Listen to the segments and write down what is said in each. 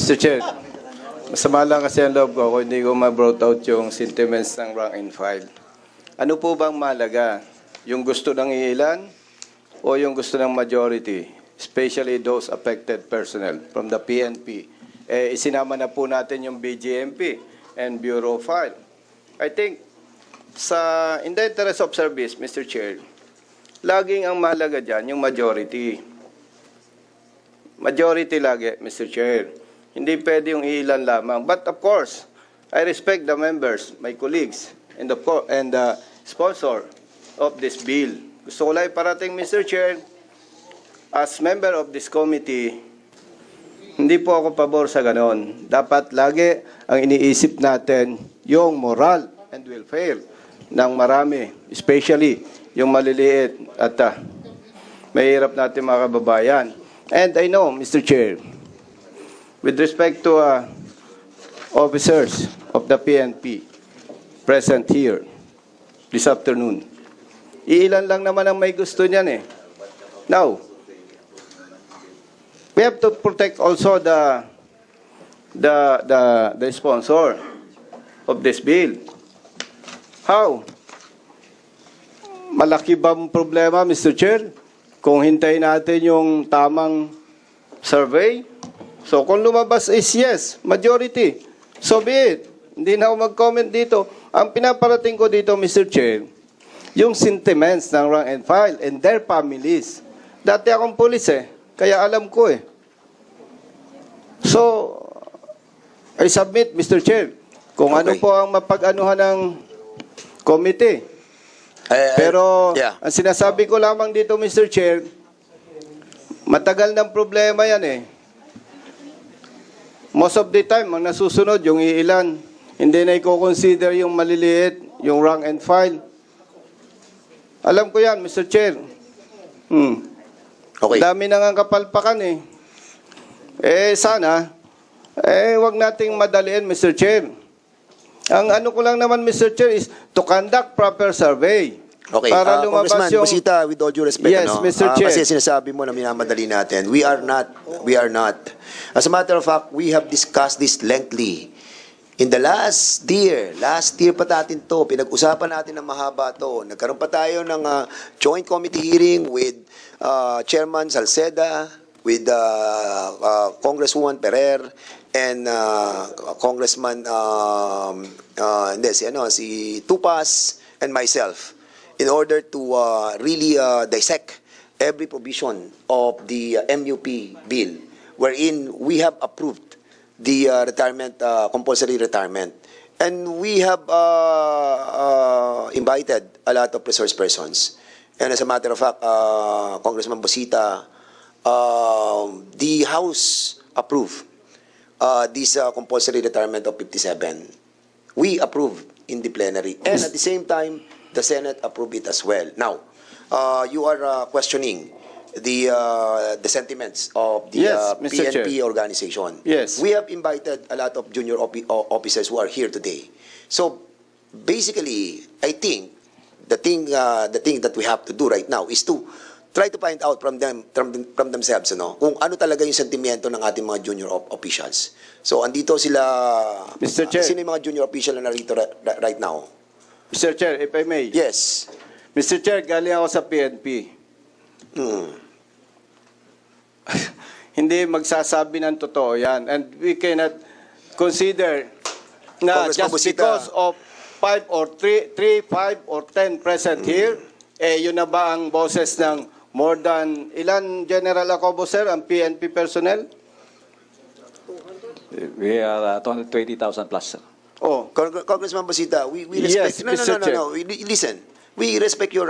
Mr. Chair, masama lang kasi ang loob ko kung hindi ko ma-brought out yung sentiments ng rank and file. Ano po bang mahalaga? Yung gusto ng ilan o yung gusto ng majority? Especially those affected personnel from the PNP. Isinama na po natin yung BGMP and Bureau of File. I think, in the interest of service, Mr. Chair, laging ang mahalaga dyan yung majority. Majority lagi, Mr. Chair. Hindi pwede yung ilan lamang. But of course, I respect the members, my colleagues, and the sponsor of this bill. Gusto ko lang iparating, Mr. Chair, as member of this committee, hindi po ako pabor sa ganon. Dapat lagi ang iniisip natin yung moral and welfare ng marami, especially yung maliliit at mahirap natin mga kababayan. And I know, Mr. Chair, with respect to officers of the PNP present here this afternoon, iilan lang naman ang may gusto niyan eh. Now, we have to protect also the sponsor of this bill. How? Malaki bang problema, Mr. Chair, kung hintayin natin yung tamang survey? So, kung lumabas is yes, majority, so be it. Hindi na ako mag-comment dito. Ang pinaparating ko dito, Mr. Chair, yung sentiments ng rank and file and their families. Dati akong pulis kaya alam ko So, I submit, Mr. Chair, kung ano po ang mapag-anuhan ng committee. Pero, ang sinasabi ko lamang dito, Mr. Chair, matagal ng problema yan Most of the time, ang nasusunod, yung iilan, hindi na i-consider yung maliliit, yung rank and file. Alam ko yan, Mr. Chair. Okay. Dami nang ang kapalpakan sana, wag nating madaliin, Mr. Chair. Ang ano ko lang naman, Mr. Chair, is to conduct proper survey. Okay, para lumabas Congressman yung... Busita, with all due respect, Yes, Mr. Chair. Kasi sinasabi mo na minamadali natin. We are not. As a matter of fact, we have discussed this lengthily. In the last year pa natin to, pinag-usapan natin ng mahaba to. Nagkaroon pa tayo ng joint committee hearing with Chairman Salceda, with Congresswoman Perer, and Congressman si Tupas, and myself, in order to really dissect every provision of the MUP bill, wherein we have approved the retirement, compulsory retirement. And we have invited a lot of resource persons. And as a matter of fact, Congressman Busita, the House approved this compulsory retirement of 57. We approved in the plenary. And at the same time, the Senate approved it as well. Now, you are questioning the sentiments of the PNP organization. Yes. We have invited a lot of junior officers who are here today. So, basically, I think the thing that we have to do right now is to try to find out from themselves, kung ano talaga yung sentimiento ng ating mga junior officials. So, andito sila. Mr. Chair. Sino yung mga junior official na narito right now? Mr. Chair, if I may. Yes. Mr. Chair, galing ako sa PNP. Hindi magsasabi ng totoo yan. And we cannot consider na just because of 5 or 3, 5 or 10 present here, yun na ba ang boses ng more than, ilan General Acobo, sir, ang PNP personnel? We are 220,000 plus, sir. Oh, Congressman Busita, we respect. Yes, No. Listen, we respect your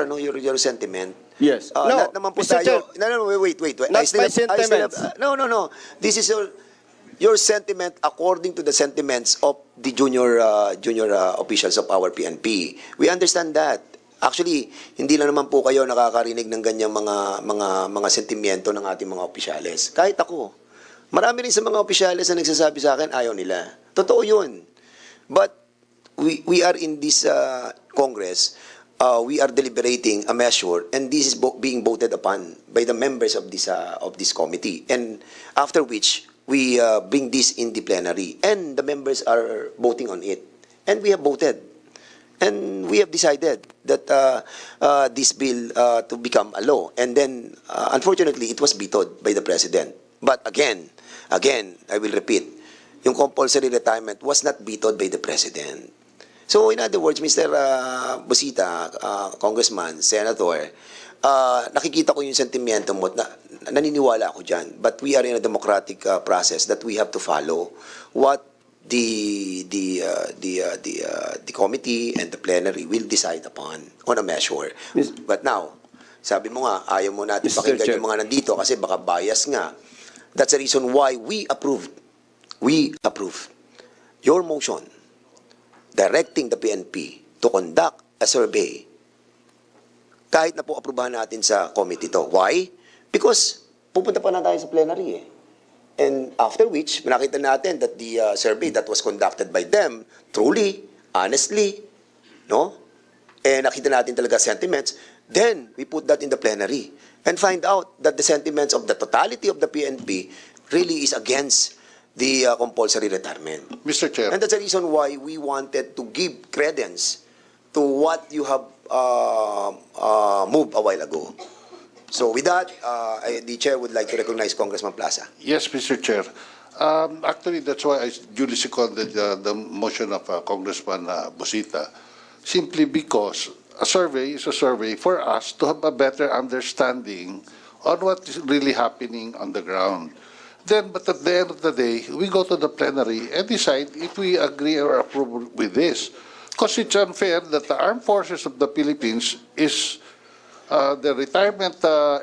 sentiment. Yes. Lahat naman po Mr. Chair. tayo. No, wait. Not my sentiments. No. This is your sentiment according to the sentiments of the junior officials of our PNP. We understand that. Actually, hindi lang naman po kayo nakakarinig ng ganyang mga sentimiento ng ating mga opisyales. Kahit ako. Marami rin sa mga opisyales na nagsasabi sa akin, ayaw nila. Totoo yun. But we are in this Congress, we are deliberating a measure, and this is being voted upon by the members of this committee. And after which, we bring this in the plenary. And the members are voting on it. And we have voted. And we have decided that this bill to become a law. And then, unfortunately, it was vetoed by the President. But again, I will repeat, yung compulsory retirement was not vetoed by the President. So, in other words, Mr. Busita, Congressman, Senator, nakikita ko yung sentimiento mo, naniniwala ako dyan. But we are in a democratic process that we have to follow what the committee and the plenary will decide upon on a measure. But now, sabi mo nga, ayaw mo natin Mr. pakinggan Chair. yung mga nandito kasi baka bias nga. That's the reason why we approved your motion directing the PNP to conduct a survey kahit na po aprubahan natin sa committee to. Why? Because pupunta pa na tayo sa plenary eh. And after which, nakita natin that the survey that was conducted by them, truly, honestly, no? And nakita natin talaga sentiments, then we put that in the plenary and find out that the sentiments of the totality of the PNP really is against the compulsory retirement. Mr. Chair. And that's the reason why we wanted to give credence to what you have moved a while ago. So with that, the chair would like to recognize Congressman Plaza. Yes, Mr. Chair. Actually, that's why I duly seconded the motion of Congressman Busita, simply because a survey is a survey for us to have a better understanding on what is really happening on the ground. Then, but at the end of the day, we go to the plenary and decide if we agree or approve with this. Because it's unfair that the armed forces of the Philippines is the retirement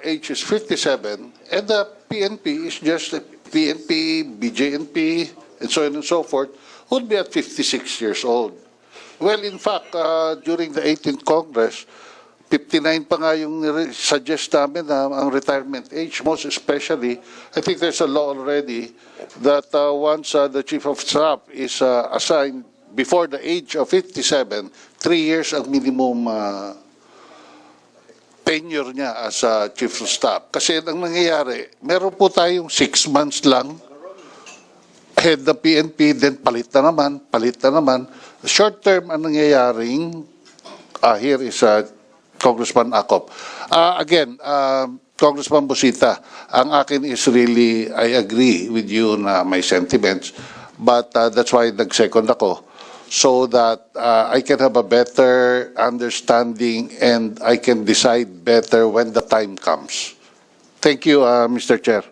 age is 57, and the PNP is just PNP, BJNP, and so on and so forth, would be at 56 years old. Well, in fact, during the 18th Congress, 59 pa nga yung suggest namin na ang retirement age, most especially, I think there's a law already that once the Chief of Staff is assigned before the age of 57, 3 years ang minimum tenure niya as Chief of Staff. Kasi ang nangyayari, meron po tayong 6 months lang head ng PNP, then palit na naman. Short term ang nangyayaring, here is Congressman Acop. Again, Congressman Busita, ang akin is really, I agree with you na my sentiments, but that's why nag-second ako, so that I can have a better understanding and I can decide better when the time comes. Thank you, Mr. Chair.